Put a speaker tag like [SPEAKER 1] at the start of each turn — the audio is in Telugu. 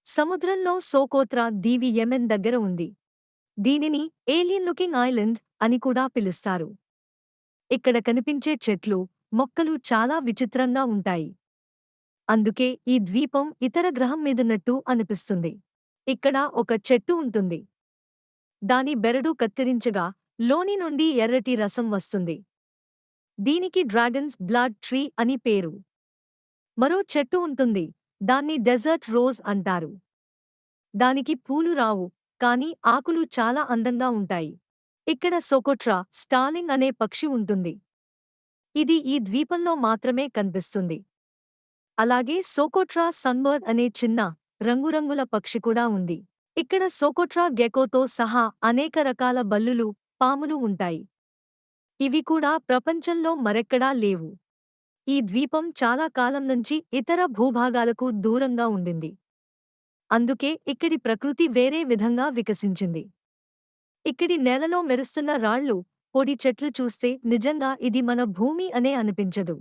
[SPEAKER 1] సముద్రంలో సోకోత్రా దీవి యెమెన్ దగ్గర ఉంది. దీనిని ఏలియన్ లుకింగ్ ఐలాండ్ అని కూడా పిలుస్తారు. ఇక్కడ కనిపించే చెట్లు, మొక్కలు చాలా విచిత్రంగా ఉంటాయి. అందుకే ఈ ద్వీపం ఇతర గ్రహం మీదున్నట్టు అనిపిస్తుంది. ఇక్కడ ఒక చెట్టు ఉంటుంది. దాని బెరడు కత్తిరించగా లోని నుండి ఎర్రటి రసం వస్తుంది. దీనికి డ్రాగన్స్ బ్లడ్ ట్రీ అని పేరు. మరో చెట్టు ఉంటుంది. దాన్ని డెజర్ట్ రోజ్ అంటారు. దానికి పూలు రావు, కానీ ఆకులు చాలా అందంగా ఉంటాయి. ఇక్కడ సోకోట్రా స్టార్లింగ్ అనే పక్షి ఉంటుంది. ఇది ఈ ద్వీపంలో మాత్రమే కనిపిస్తుంది. అలాగే సోకోట్రా సన్బర్డ్ అనే చిన్న, రంగురంగుల పక్షి కూడా ఉంది. ఇక్కడ సోకోట్రా గెకోతో సహా అనేక రకాల బల్లులు, పాములు ఉంటాయి. ఇవి కూడా ప్రపంచంలో మరెక్కడా లేవు. ఈ ద్వీపం చాలా కాలం నుంచి ఇతర భూభాగాలకు దూరంగా ఉండింది. అందుకే ఇక్కడి ప్రకృతి వేరే విధంగా వికసించింది. ఇక్కడి నేలలో మెరుస్తున్న రాళ్ళు, పొడి చెట్లు చూస్తే నిజంగా ఇది మన భూమి అనే అనిపించదు.